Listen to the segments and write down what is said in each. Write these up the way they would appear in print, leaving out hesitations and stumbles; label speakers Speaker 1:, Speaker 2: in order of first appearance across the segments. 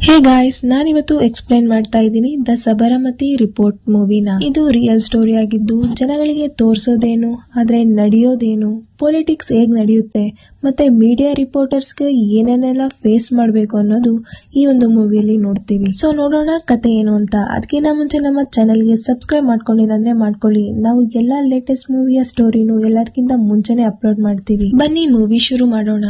Speaker 1: Hey guys, ನಾನಿವತ್ತು explain ಮಾಡ್ತಾ ಇದ್ದೀನಿ ದ ಸಬರಮತಿ ರಿಪೋರ್ಟ್ ಮೂವಿನ. ಇದು ರಿಯಲ್ ಸ್ಟೋರಿ ಆಗಿದ್ದು ಜನಗಳಿಗೆ ತೋರಿಸೋದೇನು, ಆದ್ರೆ ನಡೆಯೋದೇನು, ಪೊಲಿಟಿಕ್ಸ್ ಹೇಗ್ ನಡೆಯುತ್ತೆ ಮತ್ತೆ ಮೀಡಿಯಾ ರಿಪೋರ್ಟರ್ಸ್ಗೆ ಏನೇನೆಲ್ಲ ಫೇಸ್ ಮಾಡಬೇಕು ಅನ್ನೋದು ಈ ಒಂದು ಮೂವಿಯಲ್ಲಿ ನೋಡ್ತೀವಿ. ಸೊ ನೋಡೋಣ ಕತೆ ಏನು ಅಂತ. ಅದಕ್ಕಿಂತ ಮುಂಚೆ ನಮ್ಮ ಚಾನೆಲ್ಗೆ ಸಬ್ಸ್ಕ್ರೈಬ್ ಮಾಡ್ಕೊಂಡಿಲ್ಲ ಮಾಡ್ಕೊಳ್ಳಿ. ನಾವು ಎಲ್ಲಾ ಲೇಟೆಸ್ಟ್ ಮೂವಿಯ ಸ್ಟೋರಿನೂ ಎಲ್ಲರಿಗಿಂತ ಮುಂಚೆನೆ ಅಪ್ಲೋಡ್ ಮಾಡ್ತೀವಿ. ಬನ್ನಿ ಮೂವಿ ಶುರು ಮಾಡೋಣ.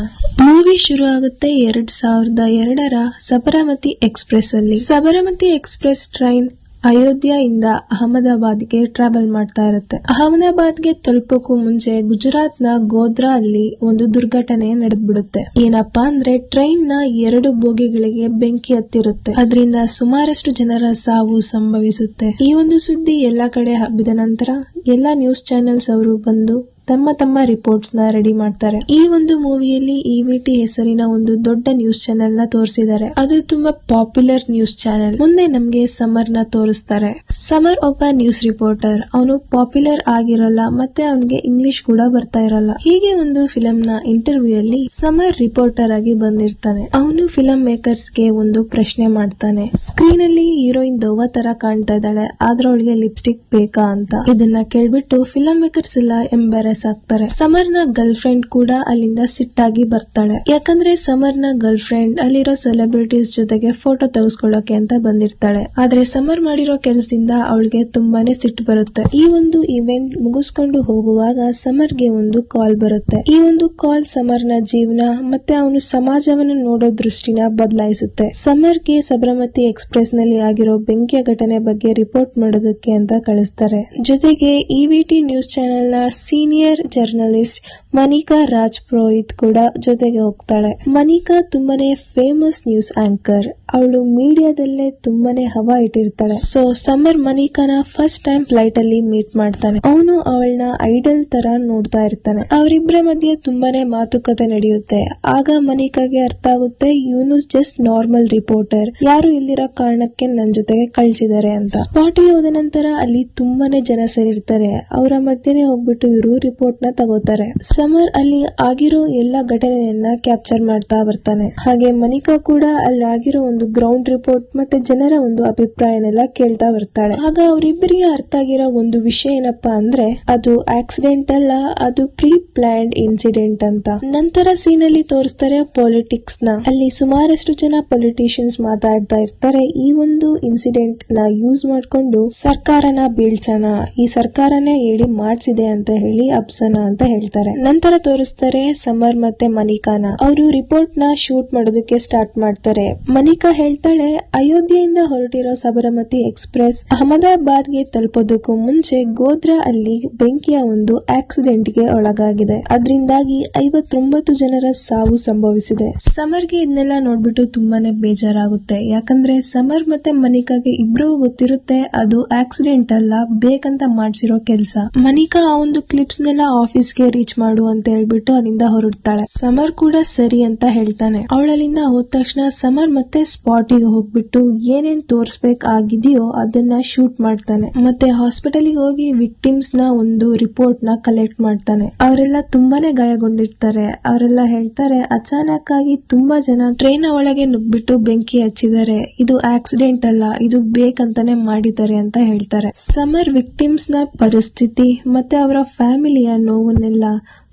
Speaker 1: ಮೂವಿ ಶುರು ಆಗುತ್ತೆ 2002ರ ಸಬರಮತಿ ಎಕ್ಸ್ಪ್ರೆಸ್ ಅಲ್ಲಿ. ಸಬರಮತಿ ಎಕ್ಸ್ಪ್ರೆಸ್ ಟ್ರೈನ್ ಅಯೋಧ್ಯೆಯಿಂದ ಅಹಮದಾಬಾದ್ಗೆ ಟ್ರಾವೆಲ್ ಮಾಡ್ತಾ ಇರುತ್ತೆ. ಅಹಮದಾಬಾದ್ಗೆ ತಲುಪೋಕು ಮುಂಚೆ ಗುಜರಾತ್ ನ ಗೋಧ್ರಾ ಅಲ್ಲಿ ಒಂದು ದುರ್ಘಟನೆ ನಡೆದ್ಬಿಡುತ್ತೆ. ಏನಪ್ಪಾ ಅಂದ್ರೆ ಟ್ರೈನ್ ನ 2 ಬೋಗಿಗಳಿಗೆ ಬೆಂಕಿ ಹತ್ತಿರುತ್ತೆ. ಅದರಿಂದ ಸುಮಾರಷ್ಟು ಜನರ ಸಾವು ಸಂಭವಿಸುತ್ತೆ. ಈ ಒಂದು ಸುದ್ದಿ ಎಲ್ಲಾ ಕಡೆ ಹಬ್ಬಿದ ನಂತರ ಎಲ್ಲಾ ನ್ಯೂಸ್ ಚಾನೆಲ್ಸ್ ಅವರು ಬಂದು ತಮ್ಮ ರಿಪೋರ್ಟ್ಸ್ ನ ರೆಡಿ ಮಾಡ್ತಾರೆ. ಈ ಒಂದು ಮೂವಿಯಲ್ಲಿ EVT ಹೆಸರಿನ ಒಂದು ದೊಡ್ಡ ನ್ಯೂಸ್ ಚಾನೆಲ್ ನ ತೋರಿಸಿದ್ದಾರೆ. ಅದು ತುಂಬಾ ಪಾಪ್ಯುಲರ್ ನ್ಯೂಸ್ ಚಾನೆಲ್. ಮುಂದೆ ನಮ್ಗೆ ಸಮರ್ ನ ತೋರಿಸ್ತಾರೆ. ಸಮರ್ ಒಬ್ಬ ನ್ಯೂಸ್ ರಿಪೋರ್ಟರ್. ಅವನು ಪಾಪ್ಯುಲರ್ ಆಗಿರಲ್ಲ ಮತ್ತೆ ಅವನಿಗೆ ಇಂಗ್ಲಿಷ್ ಕೂಡ ಬರ್ತಾ ಇರಲ್ಲ. ಹೀಗೆ ಒಂದು ಫಿಲಂ ನ ಇಂಟರ್ವ್ಯೂ ಅಲ್ಲಿ ಸಮರ್ ರಿಪೋರ್ಟರ್ ಆಗಿ ಬಂದಿರ್ತಾನೆ. ಅವನು ಫಿಲಂ ಮೇಕರ್ಸ್ ಗೆ ಒಂದು ಪ್ರಶ್ನೆ ಮಾಡ್ತಾನೆ. ಸ್ಕ್ರೀನ್ ಅಲ್ಲಿ ಹೀರೋಯಿನ್ ದವ್ವ ತರ ಕಾಣ್ತಾ ಇದ್ದಾಳೆ, ಆದ್ರೆ ಅವಳಿಗೆ ಲಿಪ್ಸ್ಟಿಕ್ ಬೇಕಾ ಅಂತ. ಇದನ್ನ ಕೇಳ್ಬಿಟ್ಟು ಫಿಲಂ ಮೇಕರ್ಸ್ ಎಲ್ಲ ಎಂಬಾರಸ್ ಆಗ್ತಾರೆ. ಸಮರ್ ನ ಗರ್ಲ್ ಫ್ರೆಂಡ್ ಕೂಡ ಅಲ್ಲಿಂದ ಸಿಟ್ಟಾಗಿ ಬರ್ತಾಳೆ. ಯಾಕಂದ್ರೆ ಸಮರ್ ನ ಗರ್ಲ್ ಫ್ರೆಂಡ್ ಅಲ್ಲಿರೋ ಸೆಲೆಬ್ರಿಟೀಸ್ ಜೊತೆಗೆ ಫೋಟೋ ತೆಗೆಸ್ಕೊಳ್ಳೋಕೆ ಅಂತ ಬಂದಿರ್ತಾಳೆ. ಆದ್ರೆ ಸಮರ್ ಮಾಡಿರೋ ಕೆಲಸದಿಂದ ಅವಳಿಗೆ ತುಂಬಾನೇ ಸಿಟ್ಟು ಬರುತ್ತೆ. ಈ ಒಂದು ಇವೆಂಟ್ ಮುಗಿಸ್ಕೊಂಡು ಹೋಗುವಾಗ ಸಮರ್ ಗೆ ಒಂದು ಕಾಲ್ ಬರುತ್ತೆ. ಈ ಒಂದು ಕಾಲ್ ಸಮರ್ ನ ಜೀವನ ಮತ್ತೆ ಅವನು ಸಮಾಜವನ್ನು ನೋಡೋ ದೃಷ್ಟಿನ ಬದಲಾಯಿಸುತ್ತೆ. ಸಮರ್ ಗೆ ಸಬರಮತಿ ಎಕ್ಸ್ಪ್ರೆಸ್ ನಲ್ಲಿ ಆಗಿರೋ ಬೆಂಕಿಯ ಘಟನೆ ಬಗ್ಗೆ ರಿಪೋರ್ಟ್ ಮಾಡೋದಕ್ಕೆ ಅಂತ ಕಳಿಸ್ತಾರೆ. ಜೊತೆಗೆ EVT ನ್ಯೂಸ್ ಚಾನೆಲ್ ನ ಸೀನಿಯರ್ ಜರ್ನಲಿಸ್ಟ್ ಮನಿಕಾ ರಾಜ್ ಪುರೋಹಿತ್ ಕೂಡ ಜೊತೆಗೆ ಹೋಗ್ತಾಳೆ. ಮನಿಕಾ ತುಂಬಾನೇ ಫೇಮಸ್ ನ್ಯೂಸ್ ಆಂಕರ್. ಅವಳು ಮೀಡಿಯಾದಲ್ಲೇ ತುಂಬಾನೇ ಹವಾ ಇಟ್ಟಿರ್ತಾಳೆ. ಸೊ ಸಮರ್ ಮನಿಕಾನ ಫಸ್ಟ್ ಟೈಮ್ ಫ್ಲೈಟ್ ಅಲ್ಲಿ ಮೀಟ್ ಮಾಡ್ತಾನೆ. ಅವನು ಅವಳನ್ನ ಐಡಲ್ ತರ ನೋಡ್ತಾ ಇರ್ತಾನೆ. ಅವರಿಬ್ಬರ ಮಧ್ಯೆ ತುಂಬಾನೇ ಮಾತುಕತೆ ನಡೆಯುತ್ತೆ. ಆಗ ಮನಿಕಾಗೆ ಅರ್ಥ ಆಗುತ್ತೆ ಇವನು ಜಸ್ಟ್ ನಾರ್ಮಲ್ ರಿಪೋರ್ಟರ್, ಯಾರು ಇಲ್ಲಿರೋ ಕಾರಣಕ್ಕೆ ನನ್ ಜೊತೆಗೆ ಕಳ್ಸಿದ್ದಾರೆ ಅಂತ. ಸ್ಪಾಟಿಗೆ ಹೋದ ನಂತರ ಅಲ್ಲಿ ತುಂಬಾನೇ ಜನ ಸೇರಿರ್ತಾರೆ. ಅವರ ಮಧ್ಯೆನೆ ಹೋಗ್ಬಿಟ್ಟು ಇವರು ರಿಪೋರ್ಟ್ ನ ತಗೋತಾರೆ. ಸಮರ್ ಅಲ್ಲಿ ಆಗಿರೋ ಎಲ್ಲಾ ಘಟನೆಯನ್ನ ಕ್ಯಾಪ್ಚರ್ ಮಾಡ್ತಾ ಬರ್ತಾನೆ. ಹಾಗೆ ಮನಿಕಾ ಕೂಡ ಅಲ್ಲಿ ಆಗಿರೋ ಒಂದು ಗ್ರೌಂಡ್ ರಿಪೋರ್ಟ್ ಮತ್ತೆ ಜನರ ಒಂದು ಅಭಿಪ್ರಾಯನೆಲ್ಲ ಕೇಳ್ತಾ ಬರ್ತಾಳೆ. ಆಗ ಅವರಿಬ್ಬರಿಗೆ ಅರ್ಥ ಆಗಿರೋ ಒಂದು ವಿಷಯ ಏನಪ್ಪಾ ಅಂದ್ರೆ ಅದು ಆಕ್ಸಿಡೆಂಟ್ ಅಲ್ಲ, ಅದು ಪ್ರೀ ಪ್ಲಾನ್ಡ್ ಇನ್ಸಿಡೆಂಟ್ ಅಂತ. ನಂತರ ಸೀನ್ ಅಲ್ಲಿ ತೋರಿಸ್ತಾರೆ ಪಾಲಿಟಿಕ್ಸ್ ನ. ಅಲ್ಲಿ ಸುಮಾರಷ್ಟು ಜನ ಪೊಲಿಟಿಷಿಯನ್ಸ್ ಮಾತಾಡ್ತಾ ಇರ್ತಾರೆ. ಈ ಒಂದು ಇನ್ಸಿಡೆಂಟ್ ನ ಯೂಸ್ ಮಾಡ್ಕೊಂಡು ಸರ್ಕಾರನ ಬೀಳ್ಸೋಣ, ಈ ಸರ್ಕಾರನೇ ಹೇಳಿ ಮಾಡ್ಸಿದೆ ಅಂತ ಹೇಳಿ ಅಪ್ಸನ ಅಂತ ಹೇಳ್ತಾರೆ. ನಂತರ ತೋರಿಸ್ತಾರೆ ಸಮರ್ ಮತ್ತೆ ಮನಿಕಾನ. ಅವರು ರಿಪೋರ್ಟ್ ನ ಶೂಟ್ ಮಾಡೋದಕ್ಕೆ ಸ್ಟಾರ್ಟ್ ಮಾಡ್ತಾರೆ. ಮನಿಕಾ ಹೇಳ್ತಾಳೆ ಅಯೋಧ್ಯೆಯಿಂದ ಹೊರಟಿರೋ ಸಬರಮತಿ ಎಕ್ಸ್ಪ್ರೆಸ್ ಅಹಮದಾಬಾದ್ ಗೆ ತಲುಪೋದಕ್ಕೂ ಮುಂಚೆ ಗೋಧ್ರಾ ಅಲ್ಲಿ ಬೆಂಕಿಯ ಒಂದು ಆಕ್ಸಿಡೆಂಟ್ ಗೆ ಒಳಗಾಗಿದೆ. ಅದರಿಂದಾಗಿ 59 ಜನರ ಸಾವು ಸಂಭವಿಸಿದೆ. ಸಮರ್ಗೆ ಇದನ್ನೆಲ್ಲ ನೋಡ್ಬಿಟ್ಟು ತುಂಬಾನೇ ಬೇಜಾರಾಗುತ್ತೆ. ಯಾಕಂದ್ರೆ ಸಮರ್ ಮತ್ತೆ ಮನಿಕಾಗೆ ಇಬ್ರಿಗೂ ಗೊತ್ತಿರುತ್ತೆ ಅದು ಆಕ್ಸಿಡೆಂಟ್ ಅಲ್ಲ, ಬೇಕಂತ ಮಾಡ್ಸಿರೋ ಕೆಲಸ. ಮನಿಕಾ ಆ ಒಂದು ಕ್ಲಿಪ್ಸ್ ನೆಲ್ಲ ಆಫೀಸ್ಗೆ ರೀಚ್ ಮಾಡು ಅಂತ ಹೇಳ್ಬಿಟ್ಟು ಅಲ್ಲಿಂದ ಹೊರಡ್ತಾಳೆ. ಸಮರ್ ಕೂಡ ಸರಿ ಅಂತ ಹೇಳ್ತಾನೆ. ಅವಳಲ್ಲಿಂದ ಹೋದ ತಕ್ಷಣ ಸಮರ್ ಮತ್ತೆ ಸ್ಪಾಟಿಗೆ ಹೋಗ್ಬಿಟ್ಟು ಏನೇನ್ ತೋರಿಸಬೇಕಾಗಿದೆಯೋ ಅದನ್ನ ಶೂಟ್ ಮಾಡ್ತಾನೆ. ಮತ್ತೆ ಹಾಸ್ಪಿಟಲ್ ಗೆ ಹೋಗಿ ವಿಕ್ಟಿಮ್ಸ್ ನ ಒಂದು ರಿಪೋರ್ಟ್ ನ ಕಲೆಕ್ಟ್ ಮಾಡ್ತಾನೆ. ಅವರೆಲ್ಲ ತುಂಬಾನೇ ಗಾಯಗೊಂಡಿರ್ತಾರೆ. ಅವರೆಲ್ಲ ಹೇಳ್ತಾರೆ ಅಚಾನಕ್ ಆಗಿ ತುಂಬಾ ಜನ ಟ್ರೈನ್ ಒಳಗೆ ನುಗ್ಬಿಟ್ಟು ಬೆಂಕಿ ಹಚ್ಚಿದ್ದಾರೆ, ಇದು ಆಕ್ಸಿಡೆಂಟ್ ಅಲ್ಲ, ಇದು ಬೇಕಂತಾನೆ ಮಾಡಿದ್ದಾರೆ ಅಂತ ಹೇಳ್ತಾರೆ. ಸಮರ್ ವಿಕ್ಟಿಮ್ಸ್ ನ ಪರಿಸ್ಥಿತಿ ಮತ್ತೆ ಅವರ ಫ್ಯಾಮಿಲಿಯ ನೋವನ್ನೆಲ್ಲ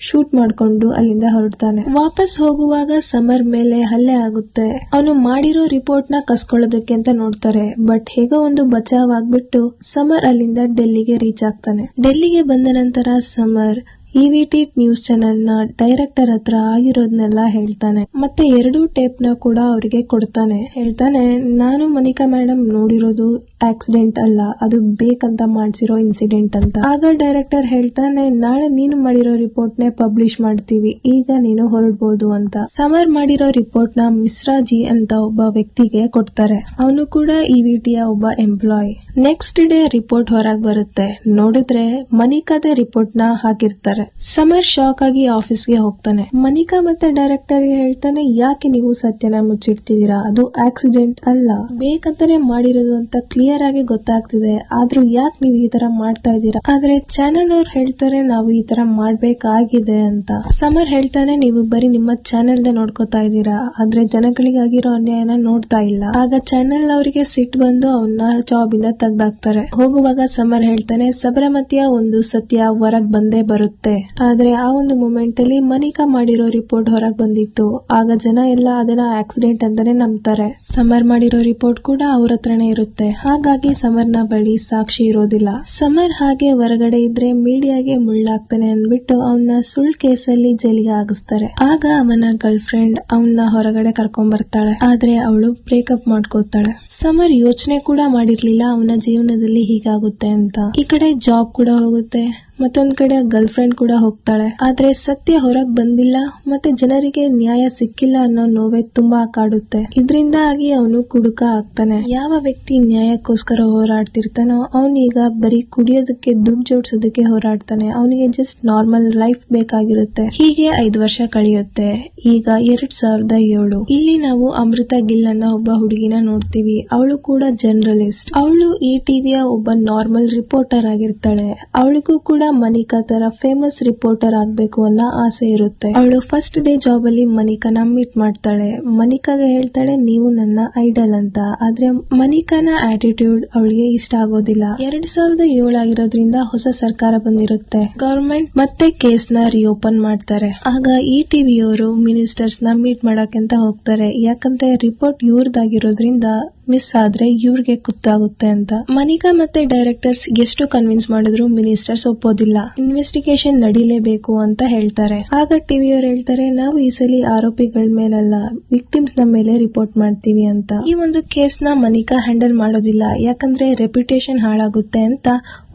Speaker 1: ಶೂಟ್ ಮಾಡ್ಕೊಂಡು ಅಲ್ಲಿಂದ ಹೊರಡ್ತಾನೆ. ವಾಪಸ್ ಹೋಗುವಾಗ ಸಮರ್ ಮೇಲೆ ಹಲ್ಲೆ ಆಗುತ್ತೆ. ಅವನು ಮಾಡಿರೋ ರಿಪೋರ್ಟ್ ನ ಕಸ್ಕೊಳ್ಳೋದಕ್ಕೆ ಅಂತ ನೋಡ್ತಾರೆ. ಬಟ್ ಹೇಗೋ ಒಂದು ಬಚಾವ್ ಆಗ್ಬಿಟ್ಟು ಸಮರ್ ಅಲ್ಲಿಂದ ಡೆಲ್ಲಿಗೆ ರೀಚ್ ಆಗ್ತಾನೆ. ಡೆಲ್ಲಿಗೆ ಬಂದ ನಂತರ ಸಮರ್ EVT ನ್ಯೂಸ್ ಚಾನೆಲ್ ನ ಡೈರೆಕ್ಟರ್ ಹತ್ರ ಆಗಿರೋದನ್ನೆಲ್ಲ ಹೇಳ್ತಾನೆ. ಮತ್ತೆ 2 ಟೇಪ್ ನ ಕೂಡ ಅವರಿಗೆ ಕೊಡ್ತಾನೆ. ಹೇಳ್ತಾನೆ ನಾನು ಮನಿಕಾ ಮೇಡಮ್ ನೋಡಿರೋದು ಆಕ್ಸಿಡೆಂಟ್ ಅಲ್ಲ, ಅದು ಬೇಕಂತ ಮಾಡ್ಸಿರೋ ಇನ್ಸಿಡೆಂಟ್ ಅಂತ. ಆಗ ಡೈರೆಕ್ಟರ್ ಹೇಳ್ತಾನೆ ನಾಳೆ ನೀನು ಮಾಡಿರೋ ರಿಪೋರ್ಟ್ ನೇ ಪಬ್ಲಿಷ್ ಮಾಡ್ತೀವಿ, ಈಗ ನೀನು ಹೊರಡ್ಬೋದು ಅಂತ. ಸಮರ್ ಮಾಡಿರೋ ರಿಪೋರ್ಟ್ ನ ಮಿಶ್ರಾಜಿ ಅಂತ ಒಬ್ಬ ವ್ಯಕ್ತಿಗೆ ಕೊಡ್ತಾರೆ. ಅವನು ಕೂಡ EVT ಯ ಒಬ್ಬ ಎಂಪ್ಲಾಯ್. ನೆಕ್ಸ್ಟ್ ಡೇ ರಿಪೋರ್ಟ್ ಹೊರಗ್ ಬರುತ್ತೆ. ನೋಡಿದ್ರೆ ಮನಿಕಾದ ರಿಪೋರ್ಟ್ ನ ಹಾಕಿರ್ತಾರೆ. ಮಾಡ್ತಾರೆ. ಸಮರ್ ಶಾಕ್ ಆಗಿ ಆಫೀಸ್ಗೆ ಹೋಗ್ತಾನೆ. ಮನಿಕಾ ಮತ್ತೆ ಡೈರೆಕ್ಟರ್ ಗೆ ಹೇಳ್ತಾನೆ, ಯಾಕೆ ನೀವು ಸತ್ಯನ ಮುಚ್ಚಿಡ್ತಿದ್ದೀರಾ, ಅದು ಆಕ್ಸಿಡೆಂಟ್ ಅಲ್ಲ, ಬೇಕಂತಾನೆ ಮಾಡಿರೋದು ಅಂತ ಕ್ಲಿಯರ್ ಆಗಿ ಗೊತ್ತಾಗ್ತಿದೆ, ಆದ್ರೂ ಯಾಕೆ ನೀವು ಈ ತರ ಮಾಡ್ತಾ ಇದ್ದೀರಾ. ಆದ್ರೆ ಚಾನೆಲ್ ಅವ್ರು ಹೇಳ್ತಾರೆ, ನಾವು ಈ ತರ ಮಾಡ್ಬೇಕಾಗಿದೆ ಅಂತ. ಸಮರ್ ಹೇಳ್ತಾನೆ, ನೀವು ಬರೀ ನಿಮ್ಮ ಚಾನೆಲ್ ನೋಡ್ಕೋತಾ ಇದ್ದೀರಾ, ಆದ್ರೆ ಜನಗಳಿಗಾಗಿರೋ ಅನ್ಯಾಯನ ನೋಡ್ತಾ ಇಲ್ಲ. ಆಗ ಚಾನೆಲ್ ಅವರಿಗೆ ಸಿಟ್ಟು ಬಂದು ಅವನ್ನ ಜಾಬ್ ಇಂದ ತೆಗ್ದಾಕ್ತಾರೆ. ಹೋಗುವಾಗ ಸಮರ್ ಹೇಳ್ತಾನೆ, ಸಬರಮತಿಯ ಒಂದು ಸತ್ಯ ಹೊರಗ್ ಬಂದೇ ಬರುತ್ತೆ. ಆದ್ರೆ ಆ ಒಂದು ಮೂಮೆಂಟ್ ಅಲ್ಲಿ ಮನಿಕಾ ಮಾಡಿರೋ ರಿಪೋರ್ಟ್ ಹೊರಗ್ ಬಂದಿತ್ತು. ಆಗ ಜನ ಎಲ್ಲ ಅದನ್ನ ಆಕ್ಸಿಡೆಂಟ್ ಅಂತಾನೆ ನಂಬ್ತಾರೆ. ಸಮರ್ ಮಾಡಿರೋ ರಿಪೋರ್ಟ್ ಕೂಡ ಅವ್ರ ಹತ್ರನೇ ಇರುತ್ತೆ. ಹಾಗಾಗಿ ಸಮರ್ನ ಬಳಿ ಸಾಕ್ಷಿ ಇರೋದಿಲ್ಲ. ಸಮರ್ ಹಾಗೆ ಹೊರಗಡೆ ಇದ್ರೆ ಮೀಡಿಯಾಗೆ ಮುಳ್ಳಾಗ್ತಾನೆ ಅಂದ್ಬಿಟ್ಟು ಅವನ್ನ ಸುಳ್ಳು ಕೇಸಲ್ಲಿ ಜೈಲಿಗೆ ಹಾಕಿಸ್ತಾರೆ. ಆಗ ಅವನ ಗರ್ಲ್ ಫ್ರೆಂಡ್ ಅವನ್ನ ಹೊರಗಡೆ ಕರ್ಕೊಂಡ್ ಬರ್ತಾಳೆ. ಆದ್ರೆ ಅವಳು ಬ್ರೇಕಪ್ ಮಾಡ್ಕೋತಾಳೆ. ಸಮರ್ ಯೋಚನೆ ಕೂಡ ಮಾಡಿರ್ಲಿಲ್ಲ ಅವನ ಜೀವನದಲ್ಲಿ ಹೀಗಾಗುತ್ತೆ ಅಂತ. ಈ ಕಡೆ ಜಾಬ್ ಕೂಡ ಹೋಗುತ್ತೆ, ಮತ್ತೊಂದ್ ಕಡೆ ಗರ್ಲ್ ಫ್ರೆಂಡ್ ಕೂಡ ಹೋಗ್ತಾಳೆ. ಆದ್ರೆ ಸತ್ಯ ಹೊರಗ್ ಬಂದಿಲ್ಲ ಮತ್ತೆ ಜನರಿಗೆ ನ್ಯಾಯ ಸಿಕ್ಕಿಲ್ಲ ಅನ್ನೋ ನೋವೇ ತುಂಬಾ ಕಾಡುತ್ತೆ. ಇದರಿಂದಾಗಿ ಅವನು ಕುಡುಕ ಆಗ್ತಾನೆ. ಯಾವ ವ್ಯಕ್ತಿ ನ್ಯಾಯಕ್ಕೋಸ್ಕರ ಹೋರಾಡ್ತಿರ್ತಾನೋ ಅವನೀಗ ಬರೀ ಕುಡಿಯೋದಕ್ಕೆ ದುಡ್ಡು ಜೋಡಿಸೋದಕ್ಕೆ ಹೋರಾಡ್ತಾನೆ. ಅವನಿಗೆ ಜಸ್ಟ್ ನಾರ್ಮಲ್ ಲೈಫ್ ಬೇಕಾಗಿರುತ್ತೆ. ಹೀಗೆ 5 ವರ್ಷ ಕಳೆಯುತ್ತೆ. ಈಗ 2007 ಇಲ್ಲಿ ನಾವು ಅಮೃತ ಗಿಲ್ ಅನ್ನೋ ಒಬ್ಬ ಹುಡುಗಿನ ನೋಡ್ತೀವಿ. ಅವಳು ಕೂಡ ಜರ್ನಲಿಸ್ಟ್. ಅವಳು ಈ ಟಿವಿಯ ಒಬ್ಬ ನಾರ್ಮಲ್ ರಿಪೋರ್ಟರ್ ಆಗಿರ್ತಾಳೆ. ಅವಳಿಗೂ ಕೂಡ ಮನಿಕಾ ತರ ಫೇಮಸ್ ರಿಪೋರ್ಟರ್ ಆಗ್ಬೇಕು ಅನ್ನೋ ಆಸೆ ಇರುತ್ತೆ. ಅವಳು ಫಸ್ಟ್ ಡೇ ಜಾಬ್ ಅಲ್ಲಿ ಮನಿಕಾನ ಮೀಟ್ ಮಾಡ್ತಾಳೆ. ಮನಿಕಾಗೆ ಹೇಳ್ತಾಳೆ, ನೀವು ನನ್ನ ಐಡಲ್ ಅಂತ. ಆದ್ರೆ ಮನಿಕಾನ ಆಟಿಟ್ಯೂಡ್ ಅವಳಿಗೆ ಇಷ್ಟ ಆಗೋದಿಲ್ಲ. 2007 ಆಗಿರೋದ್ರಿಂದ ಹೊಸ ಸರ್ಕಾರ ಬಂದಿರುತ್ತೆ. ಗವರ್ಮೆಂಟ್ ಮತ್ತೆ ಕೇಸ್ ನ ರಿಓಪನ್ ಮಾಡ್ತಾರೆ. ಆಗ ಈ ಟಿವಿಯವರು ಮಿನಿಸ್ಟರ್ಸ್ ನ ಮೀಟ್ ಮಾಡಕ್ಕೆಂತ ಹೋಗ್ತಾರೆ. ಯಾಕಂದ್ರೆ ರಿಪೋರ್ಟ್ ಇವ್ರದಾಗಿರೋದ್ರಿಂದ ಮಿಸ್ ಆದ್ರೆ ಇವ್ರಿಗೆ ಗೊತ್ತಾಗುತ್ತೆ ಅಂತ. ಮನಿಕಾ ಮತ್ತೆ ಡೈರೆಕ್ಟರ್ಸ್ ಎಷ್ಟು ಕನ್ವಿನ್ಸ್ ಮಾಡಿದ್ರು ಮಿನಿಸ್ಟರ್ಸ್ ಒಪ್ಪೋದಿಲ್ಲ. ಇನ್ವೆಸ್ಟಿಗೇಷನ್ ನಡೀಲೇಬೇಕು ಅಂತ ಹೇಳ್ತಾರೆ. ಆಗ ಟಿವಿಯವರು ಹೇಳ್ತಾರೆ, ನಾವು ಈ ಸಲ ಆರೋಪಿಗಳ ಮೇಲಲ್ಲ ವಿಕ್ಟಿಮ್ಸ್ ನ ಮೇಲೆ ರಿಪೋರ್ಟ್ ಮಾಡ್ತೀವಿ ಅಂತ. ಈ ಒಂದು ಕೇಸ್ ನ ಮನಿಕಾ ಹ್ಯಾಂಡಲ್ ಮಾಡೋದಿಲ್ಲ, ಯಾಕಂದ್ರೆ ರೆಪ್ಯುಟೇಷನ್ ಹಾಳಾಗುತ್ತೆ ಅಂತ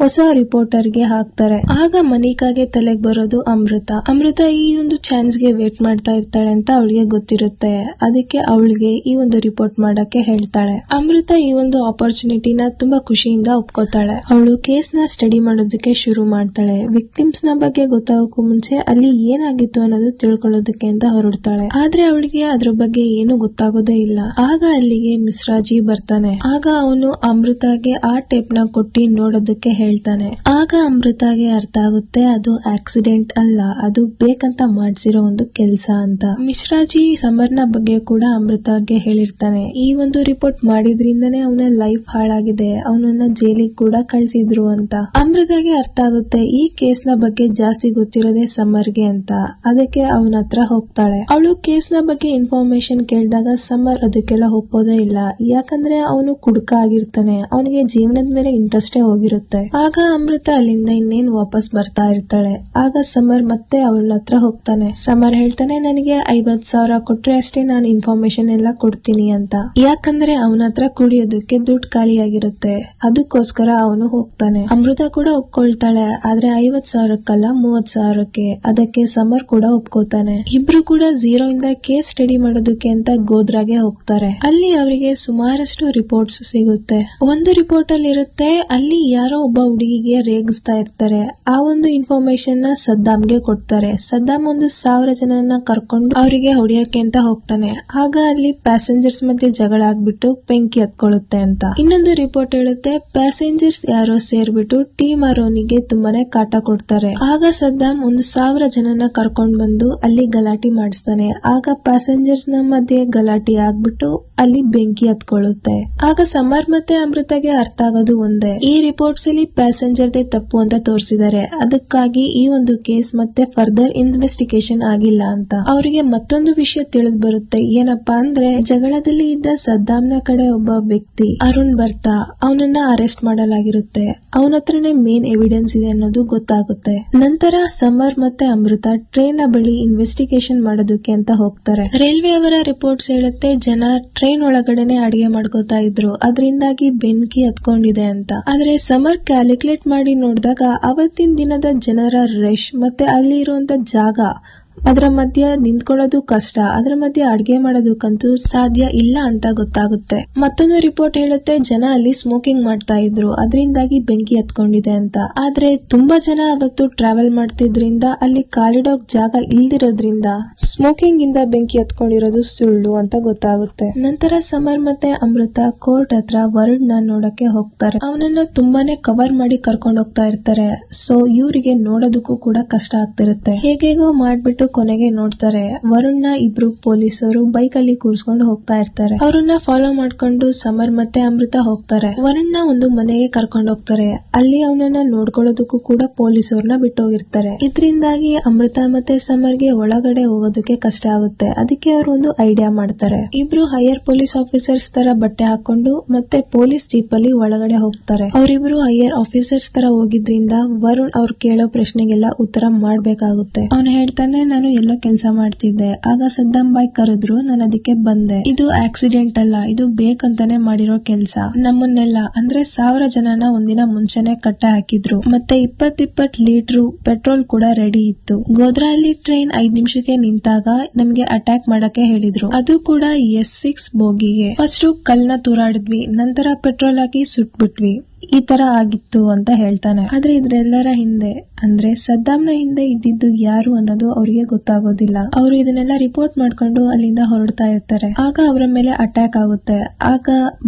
Speaker 1: ಹೊಸ ರಿಪೋರ್ಟರ್ ಗೆ ಹಾಕ್ತಾರೆ. ಆಗ ಮನಿಕಾಗೆ ತಲೆಗೆ ಬರೋದು ಅಮೃತ ಈ ಒಂದು ಚಾನ್ಸ್ ಗೆ ವೇಟ್ ಮಾಡ್ತಾ ಇರ್ತಾಳೆ ಅಂತ ಅವಳಿಗೆ ಗೊತ್ತಿರುತ್ತೆ. ಅದಕ್ಕೆ ಅವಳಿಗೆ ಈ ಒಂದು ರಿಪೋರ್ಟ್ ಮಾಡಕ್ಕೆ ಹೇಳ್ತಾಳೆ. ಅಮೃತ ಈ ಒಂದು ಆಪರ್ಚುನಿಟಿನ ತುಂಬಾ ಖುಷಿಯಿಂದ ಒಪ್ಕೋತಾಳೆ. ಅವಳು ಕೇಸ್ ನ ಸ್ಟಡಿ ಮಾಡೋದಕ್ಕೆ ಶುರು ಮಾಡ್ತಾಳೆ. ವಿಕ್ಟಿಮ್ಸ್ ನ ಬಗ್ಗೆ ಗೊತ್ತಾಗೋಕ್ಕೂ ಮುಂಚೆ ಅಲ್ಲಿ ಏನಾಗಿತ್ತು ಅನ್ನೋದು ತಿಳ್ಕೊಳ್ಳೋದಕ್ಕೆ ಅಂತ ಹೊರಡ್ತಾಳೆ. ಆದ್ರೆ ಅವಳಿಗೆ ಅದ್ರ ಬಗ್ಗೆ ಏನು ಗೊತ್ತಾಗೋದೇ ಇಲ್ಲ. ಆಗ ಅಲ್ಲಿಗೆ ಮಿಸ್ರಾಜಿ ಬರ್ತಾನೆ. ಆಗ ಅವನು ಅಮೃತಾಗೆ ಆ ಟೇಪ್ ನ ಕೊಟ್ಟಿ ನೋಡೋದಕ್ಕೆ ಹೇಳ್ತಾನೆ. ಆಗ ಅಮೃತಾಗೆ ಅರ್ಥ ಆಗುತ್ತೆ, ಅದು ಆಕ್ಸಿಡೆಂಟ್ ಅಲ್ಲ, ಅದು ಬೇಕಂತ ಮಾಡ್ಸಿರೋ ಒಂದು ಕೆಲಸ ಅಂತ. ಮಿಶ್ರಾಜಿ ಸಮರ್ನ ಬಗ್ಗೆ ಕೂಡ ಅಮೃತಾಗೆ ಹೇಳಿರ್ತಾನೆ. ಈ ಒಂದು ರಿಪೋರ್ಟ್ ಮಾಡಿದ್ರಿಂದನೇ ಅವನ ಲೈಫ್ ಹಾಳಾಗಿದೆ, ಅವನನ್ನ ಜೈಲಿಗೆ ಕೂಡ ಕಳ್ಸಿದ್ರು ಅಂತ. ಅಮೃತಾಗೆ ಅರ್ಥ ಆಗುತ್ತೆ, ಈ ಕೇಸ್ ನ ಬಗ್ಗೆ ಜಾಸ್ತಿ ಗೊತ್ತಿರೋದೇ ಸಮರ್ಗೆ ಅಂತ. ಅದಕ್ಕೆ ಅವನ ಹತ್ರ ಹೋಗ್ತಾಳೆ. ಅವಳು ಕೇಸ್ ನ ಬಗ್ಗೆ ಇನ್ಫಾರ್ಮೇಶನ್ ಕೇಳಿದಾಗ ಸಮರ್ ಅದಕ್ಕೆಲ್ಲ ಒಪ್ಪೋದೇ ಇಲ್ಲ. ಯಾಕಂದ್ರೆ ಅವನು ಕುಡುಕ ಆಗಿರ್ತಾನೆ, ಅವನಿಗೆ ಜೀವನದ ಮೇಲೆ ಇಂಟ್ರೆಸ್ಟೇ ಹೋಗಿರುತ್ತೆ. ಆಗ ಅಮೃತ ಅಲ್ಲಿಂದ ಇನ್ನೇನು ವಾಪಸ್ ಬರ್ತಾ ಇರ್ತಾಳೆ. ಆಗ ಸಮರ್ ಮತ್ತೆ ಅವಳ ಹತ್ರ ಹೋಗ್ತಾನೆ. ಸಮರ್ ಹೇಳ್ತಾನೆ, ನನಗೆ 50,000 ಕೊಟ್ರೆ ಅಷ್ಟೇ ನಾನು ಇನ್ಫಾರ್ಮೇಶನ್ ಎಲ್ಲ ಕೊಡ್ತೀನಿ ಅಂತ. ಯಾಕಂದ್ರೆ ಅವನ ಹತ್ರ ಕುಡಿಯೋದಕ್ಕೆ ದುಡ್ಡು ಖಾಲಿಯಾಗಿರುತ್ತೆ. ಅದಕ್ಕೋಸ್ಕರ ಅವನು ಹೋಗ್ತಾನೆ. ಅಮೃತ ಕೂಡ ಒಪ್ಕೊಳ್ತಾಳೆ. ಆದ್ರೆ 50,000ಕ್ಕಲ್ಲ 30,000ಕ್ಕೆ. ಅದಕ್ಕೆ ಸಮರ್ ಕೂಡ ಒಪ್ಕೋತಾನೆ. ಇಬ್ರು ಕೂಡ 0 ಇಂದ ಕೇಸ್ ಸ್ಟಡಿ ಮಾಡೋದಕ್ಕೆ ಅಂತ ಗೋಧ್ರಾಗೆ ಹೋಗ್ತಾರೆ. ಅಲ್ಲಿ ಅವರಿಗೆ ಸುಮಾರಷ್ಟು ರಿಪೋರ್ಟ್ಸ್ ಸಿಗುತ್ತೆ. ಒಂದು ರಿಪೋರ್ಟ್ ಅಲ್ಲಿ ಇರುತ್ತೆ, ಅಲ್ಲಿ ಯಾರೋ ಒಬ್ಬ ಹುಡುಗಿಗೆ ರೇಗಿಸ್ತಾ ಇರ್ತಾರೆ. ಆ ಒಂದು ಇನ್ಫಾರ್ಮೇಶನ್ ನ ಸದ್ದಾಮ್ಗೆ ಕೊಡ್ತಾರೆ. ಸದ್ದಾಮ್ ಒಂದು 1000 ಜನನ ಕರ್ಕೊಂಡು ಅವರಿಗೆ ಹೊಡೆಯಕ್ಕೆ ಅಂತ ಹೋಗ್ತಾನೆ. ಆಗ ಅಲ್ಲಿ ಪ್ಯಾಸೆಂಜರ್ಸ್ ಮಧ್ಯೆ ಜಗಳ ಆಗ್ಬಿಟ್ಟು ಬೆಂಕಿ ಹತ್ಕೊಳ್ಳುತ್ತೆ ಅಂತ. ಇನ್ನೊಂದು ರಿಪೋರ್ಟ್ ಹೇಳುತ್ತೆ, ಪ್ಯಾಸೆಂಜರ್ಸ್ ಯಾರೋ ಸೇರ್ಬಿಟ್ಟು ಟೀಮ್ ಅರೋನಿಗೆ ತುಂಬಾನೇ ಕಾಟ ಕೊಡ್ತಾರೆ. ಆಗ ಸದ್ದಾಮ್ ಒಂದು 1000 ಜನನ ಕರ್ಕೊಂಡ್ ಬಂದು ಅಲ್ಲಿ ಗಲಾಟೆ ಮಾಡಿಸ್ತಾನೆ. ಆಗ ಪ್ಯಾಸೆಂಜರ್ಸ್ ನ ಮಧ್ಯೆ ಗಲಾಟೆ ಆಗ್ಬಿಟ್ಟು ಅಲ್ಲಿ ಬೆಂಕಿ ಹತ್ಕೊಳ್ಳುತ್ತೆ. ಆಗ ಸಮರ್ ಮತ್ತೆ ಅಮೃತಗೆ ಅರ್ಥ ಆಗೋದು ಒಂದೇ, ಈ ರಿಪೋರ್ಟ್ಸ್ ಅಲ್ಲಿ ಪ್ಯಾಸೆಂಜರ್ದೇ ತಪ್ಪು ಅಂತ ತೋರಿಸಿದ್ದಾರೆ. ಅದಕ್ಕಾಗಿ ಈ ಒಂದು ಕೇಸ್ ಮತ್ತೆ ಫರ್ದರ್ ಇನ್ವೆಸ್ಟಿಗೇಷನ್ ಆಗಿಲ್ಲ ಅಂತ. ಅವರಿಗೆ ಮತ್ತೊಂದು ವಿಷಯ ತಿಳಿದು ಬರುತ್ತೆ. ಏನಪ್ಪಾ ಅಂದ್ರೆ, ಜಗಳದಲ್ಲಿ ಇದ್ದ ಸದ್ದಾಮ್ನ ಕಡೆ ಒಬ್ಬ ವ್ಯಕ್ತಿ ಅರುಣ್ ಬರ್ತಾ, ಅವನನ್ನ ಅರೆಸ್ಟ್ ಮಾಡಲಾಗಿರುತ್ತೆ. ಅವನ ಹತ್ರನೇ ಮೇನ್ ಎವಿಡೆನ್ಸ್ ಇದೆ ಅನ್ನೋದು ಗೊತ್ತಾಗುತ್ತೆ. ನಂತರ ಸಮರ್ ಮತ್ತೆ ಅಮೃತ ಟ್ರೈನ್ ನ ಬಳಿ ಇನ್ವೆಸ್ಟಿಗೇಷನ್ ಮಾಡೋದಕ್ಕೆ ಅಂತ ಹೋಗ್ತಾರೆ. ರೈಲ್ವೆ ಅವರ ರಿಪೋರ್ಟ್ಸ್ ಹೇಳುತ್ತೆ, ಜನ ಟ್ರೈನ್ ಒಳಗಡೆನೆ ಅಡಿಗೆ ಮಾಡ್ಕೋತಾ ಇದ್ರು, ಅದರಿಂದಾಗಿ ಬೆಂಕಿ ಹತ್ಕೊಂಡಿದೆ ಅಂತ. ಆದ್ರೆ ಸಮರ್ ಕ್ಯಾಲ್ಕುಲೇಟ್ ಮಾಡಿ ನೋಡಿದಾಗ ಅವತ್ತಿನ ದಿನದ ಜನರ ರಶ್ ಮತ್ತೆ ಅಲ್ಲಿ ಇರುವಂತ ಜಾಗ ಅದರ ಮಧ್ಯ ನಿಂತ್ಕೊಳ್ಳೋದು ಕಷ್ಟ, ಅದರ ಮಧ್ಯೆ ಅಡ್ಗೆ ಮಾಡೋದಕ್ಕಂತೂ ಸಾಧ್ಯ ಇಲ್ಲ ಅಂತ ಗೊತ್ತಾಗುತ್ತೆ. ಮತ್ತೊಂದು ರಿಪೋರ್ಟ್ ಹೇಳುತ್ತೆ ಜನ ಅಲ್ಲಿ ಸ್ಮೋಕಿಂಗ್ ಮಾಡ್ತಾ ಇದ್ರು, ಅದರಿಂದಾಗಿ ಬೆಂಕಿ ಹತ್ಕೊಂಡಿದೆ ಅಂತ. ಆದ್ರೆ ತುಂಬಾ ಜನ ಅವತ್ತು ಟ್ರಾವೆಲ್ ಮಾಡ್ತಿದ್ರಿಂದ ಅಲ್ಲಿ ಕಾಲಿಡೋಕ್ ಜಾಗ ಇಲ್ದಿರೋದ್ರಿಂದ ಸ್ಮೋಕಿಂಗ್ ಇಂದ ಬೆಂಕಿ ಹತ್ಕೊಂಡಿರೋದು ಸುಳ್ಳು ಅಂತ ಗೊತ್ತಾಗುತ್ತೆ. ನಂತರ ಸಮರ್ ಮತ್ತೆ ಅಮೃತ ಕೋರ್ಟ್ ಹತ್ರ ವರುಣ್ ನ ನೋಡಕ್ಕೆ ಹೋಗ್ತಾರೆ. ಅವನನ್ನ ತುಂಬಾನೇ ಕವರ್ ಮಾಡಿ ಕರ್ಕೊಂಡು ಹೋಗ್ತಾ ಇರ್ತಾರೆ. ಸೊ ಇವರಿಗೆ ನೋಡೋದಕ್ಕೂ ಕೂಡ ಕಷ್ಟ ಆಗ್ತಿರುತ್ತೆ. ಹೇಗೇಗೋ ಮಾಡ್ಬಿಟ್ಟು ಕೊನೆಗೆ ನೋಡ್ತಾರೆ ವರುಣ್ ನ ಇಬ್ರು ಪೊಲೀಸರು ಬೈಕ್ ಅಲ್ಲಿ ಕೂರ್ಸ್ಕೊಂಡು ಹೋಗ್ತಾ ಇರ್ತಾರೆ. ಅವ್ರನ್ನ ಫಾಲೋ ಮಾಡ್ಕೊಂಡು ಸಮರ್ ಮತ್ತೆ ಅಮೃತ ಹೋಗ್ತಾರೆ. ವರುಣ್ ನ ಒಂದು ಮನೆಗೆ ಕರ್ಕೊಂಡು ಹೋಗ್ತಾರೆ. ಅಲ್ಲಿ ಅವನನ್ನ ನೋಡ್ಕೊಳ್ಳೋದಕ್ಕೂ ಕೂಡ ಪೊಲೀಸವ್ರನ್ನ ಬಿಟ್ಟು ಹೋಗಿರ್ತಾರೆ. ಇದರಿಂದಾಗಿ ಅಮೃತ ಮತ್ತೆ ಸಮರ್ಗೆ ಒಳಗಡೆ ಹೋಗೋದಕ್ಕೆ ಕಷ್ಟ ಆಗುತ್ತೆ. ಅದಕ್ಕೆ ಅವರು ಒಂದು ಐಡಿಯಾ ಮಾಡ್ತಾರೆ. ಇಬ್ರು ಹೈಯರ್ ಪೊಲೀಸ್ ಆಫೀಸರ್ಸ್ ತರ ಬಟ್ಟೆ ಹಾಕೊಂಡು ಮತ್ತೆ ಪೊಲೀಸ್ ಜೀಪ್ ಅಲ್ಲಿ ಒಳಗಡೆ ಹೋಗ್ತಾರೆ. ಅವರಿಬ್ರು ಹೈಯರ್ ಆಫೀಸರ್ಸ್ ತರ ಹೋಗಿದ್ರಿಂದ ವರುಣ್ ಅವ್ರು ಕೇಳೋ ಪ್ರಶ್ನೆಗೆಲ್ಲ ಉತ್ತರ ಮಾಡ್ಬೇಕಾಗುತ್ತೆ. ಅವನು ಹೇಳ್ತಾನೆ, ನಾನು ಎಲ್ಲೋ ಕೆಲಸ ಮಾಡ್ತಿದ್ದೆ, ಆಗ ಸದ್ದಾಂ ಬಾಯ್ ಕರೆದ್ರು, ನಾನು ಅದಕ್ಕೆ ಬಂದೆ. ಇದು ಆಕ್ಸಿಡೆಂಟ್ ಅಲ್ಲ, ಇದು ಬೇಕಂತಾನೆ ಮಾಡಿರೋ ಕೆಲಸ. ನಮ್ಮನ್ನೆಲ್ಲ ಅಂದ್ರೆ 1000 ಜನನ ಒಂದಿನ ಮುಂಚೆನೆ ಕಟ್ಟ ಹಾಕಿದ್ರು. ಮತ್ತೆ 20 ಲೀಟರ್ ಪೆಟ್ರೋಲ್ ಕೂಡ ರೆಡಿ ಇತ್ತು. ಗೋಧ್ರಾ ಅಲ್ಲಿ ಟ್ರೈನ್ 5 ನಿಮಿಷಕ್ಕೆ ನಿಂತಾಗ ನಮ್ಗೆ ಅಟ್ಯಾಕ್ ಮಾಡಕ್ಕೆ ಹೇಳಿದ್ರು. ಅದು ಕೂಡ S6 ಬೋಗಿಗೆ. ಫಸ್ಟ್ ಕಲ್ನ ತೂರಾಡಿದ್ವಿ, ನಂತರ ಪೆಟ್ರೋಲ್ ಹಾಕಿ ಸುಟ್ಬಿಟ್ವಿ. ಈ ತರ ಆಗಿತ್ತು ಅಂತ ಹೇಳ್ತಾನೆ. ಆದ್ರೆ ಇದ್ರೆಲ್ಲರ ಹಿಂದೆ ಅಂದ್ರೆ ಸದ್ದಾಂನ ಹಿಂದೆ ಇದ್ದಿದ್ದು ಯಾರು ಅನ್ನೋದು ಅವರಿಗೆ ಗೊತ್ತಾಗೋದಿಲ್ಲ. ಅವರು ಇದನ್ನೆಲ್ಲ ರಿಪೋರ್ಟ್ ಮಾಡ್ಕೊಂಡು ಅಲ್ಲಿಂದ ಹೊರಡ್ತಾ ಇರ್ತಾರೆ. ಆಗ ಅವರ ಮೇಲೆ ಅಟ್ಯಾಕ್ ಆಗುತ್ತೆ. ಆಗ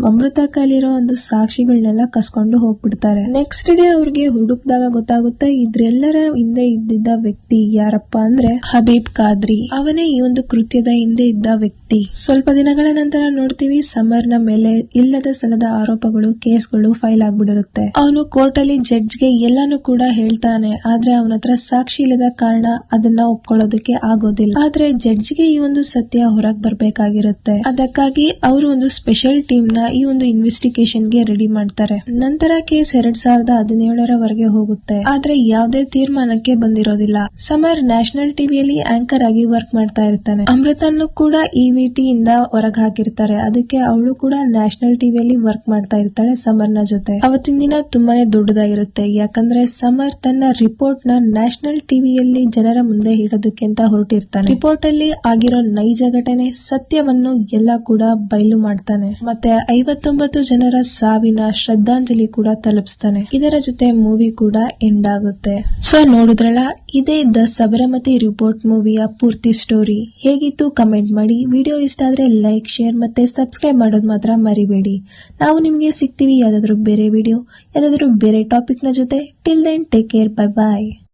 Speaker 1: ಅಮೃತ ಕೈಲಿರೋ ಒಂದು ಸಾಕ್ಷಿಗಳನ್ನೆಲ್ಲ ಕಸ್ಕೊಂಡು ಹೋಗ್ಬಿಡ್ತಾರೆ. ನೆಕ್ಸ್ಟ್ ಡೇ ಅವ್ರಿಗೆ ಹುಡುಕ್ದಾಗ ಗೊತ್ತಾಗುತ್ತೆ ಇದ್ರೆಲ್ಲರ ಹಿಂದೆ ಇದ್ದಿದ್ದ ವ್ಯಕ್ತಿ ಯಾರಪ್ಪ ಅಂದ್ರೆ ಹಬೀಬ್ ಖಾದ್ರಿ. ಅವನೇ ಈ ಒಂದು ಕೃತ್ಯದ ಹಿಂದೆ ಇದ್ದ ವ್ಯಕ್ತಿ. ಸ್ವಲ್ಪ ದಿನಗಳ ನಂತರ ನೋಡ್ತೀವಿ ಸಮರ್ನ ಮೇಲೆ ಇಲ್ಲದ ಸಲ್ಲದ ಆರೋಪಗಳು, ಕೇಸ್ಗಳು ಫೈಲ್ ಆಗ್ಬಿಡಿರುತ್ತೆ. ಅವನು ಕೋರ್ಟ್ ಅಲ್ಲಿ ಜಡ್ಜ್ಗೆ ಎಲ್ಲಾನು ಕೂಡ ಹೇಳ್ತಾನೆ. ಆದ್ರೆ ಅವನ ಹತ್ರ ಸಾಕ್ಷಿ ಇಲ್ಲದ ಕಾರಣ ಅದನ್ನ ಒಪ್ಕೊಳ್ಳೋದಕ್ಕೆ ಆಗೋದಿಲ್ಲ. ಆದ್ರೆ ಜಡ್ಜ್ಗೆ ಈ ಒಂದು ಸತ್ಯ ಹೊರಗ್ ಬರ್ಬೇಕಾಗಿರುತ್ತೆ. ಅದಕ್ಕಾಗಿ ಅವರು ಒಂದು ಸ್ಪೆಷಲ್ ಟೀಮ್ ನ ಈ ಒಂದು ಇನ್ವೆಸ್ಟಿಗೇಷನ್ ಗೆ ರೆಡಿ ಮಾಡ್ತಾರೆ. ನಂತರ ಕೇಸ್ 2017 ಹೋಗುತ್ತೆ. ಆದ್ರೆ ಯಾವುದೇ ತೀರ್ಮಾನಕ್ಕೆ ಬಂದಿರೋದಿಲ್ಲ. ಸಮರ್ ನ್ಯಾಷನಲ್ ಟಿವಿಯಲ್ಲಿ ಆಂಕರ್ ಆಗಿ ವರ್ಕ್ ಮಾಡ್ತಾ ಇರ್ತಾನೆ. ಅಮೃತನ್ನು ಕೂಡ EVT ಇಂದ ಹೊರಗ್ ಹಾಕಿರ್ತಾರೆ. ಅದಕ್ಕೆ ಅವಳು ಕೂಡ ನ್ಯಾಷನಲ್ ಟಿವಿಯಲ್ಲಿ ವರ್ಕ್ ಮಾಡ್ತಾ ಇರ್ತಾಳೆ ಸಮರ್ನ ಜೊತೆ. ಅವತ್ತಿನ ದಿನ ತುಂಬಾನೇ ದೊಡ್ಡದಾಗಿರುತ್ತೆ. ಯಾಕಂದ್ರೆ ಸಮರ್ ತನ್ನ ರಿಪೋರ್ಟ್ ನ ನ್ಯಾಷನಲ್ ಟಿವಿಯಲ್ಲಿ ಜನರ ಮುಂದೆ ಇಡೋದಕ್ಕೆ ಅಂತ ಹೊರಟಿರ್ತಾನೆ. ರಿಪೋರ್ಟ್ ಅಲ್ಲಿ ಆಗಿರೋ ನೈಜ ಘಟನೆ ಸತ್ಯವನ್ನು ಎಲ್ಲ ಕೂಡ ಬಯಲು ಮಾಡ್ತಾನೆ. ಮತ್ತೆ 59 ಜನರ ಸಾವಿನ ಶ್ರದ್ಧಾಂಜಲಿ ಕೂಡ ತಲುಪಿಸ್ತಾನೆ. ಇದರ ಜೊತೆ ಮೂವಿ ಕೂಡ ಎಂಡ್ ಆಗುತ್ತೆ. ಸೊ ನೋಡಿದ್ರಲ್ಲ, ಇದೇ ದ ಸಬರಮತಿ ರಿಪೋರ್ಟ್ ಮೂವಿಯ ಪೂರ್ತಿ ಸ್ಟೋರಿ. ಹೇಗಿತ್ತು ಕಮೆಂಟ್ ಮಾಡಿ. ವಿಡಿಯೋ ಇಷ್ಟ ಆದ್ರೆ ಲೈಕ್, ಶೇರ್ ಮತ್ತೆ ಸಬ್ಸ್ಕ್ರೈಬ್ ಮಾಡೋದು ಮಾತ್ರ ಮರಿಬೇಡಿ. ನಾವು ನಿಮಗೆ ಸಿಗ್ತೀವಿ ಯಾವ್ದಾದ್ರು ಬೇರೆ ವಿಡಿಯೋ, ಯಾವ್ದಾದ್ರು ಬೇರೆ ಟಾಪಿಕ್ ನ ಜೊತೆ. Till then take care, bye ಬಾಯ್.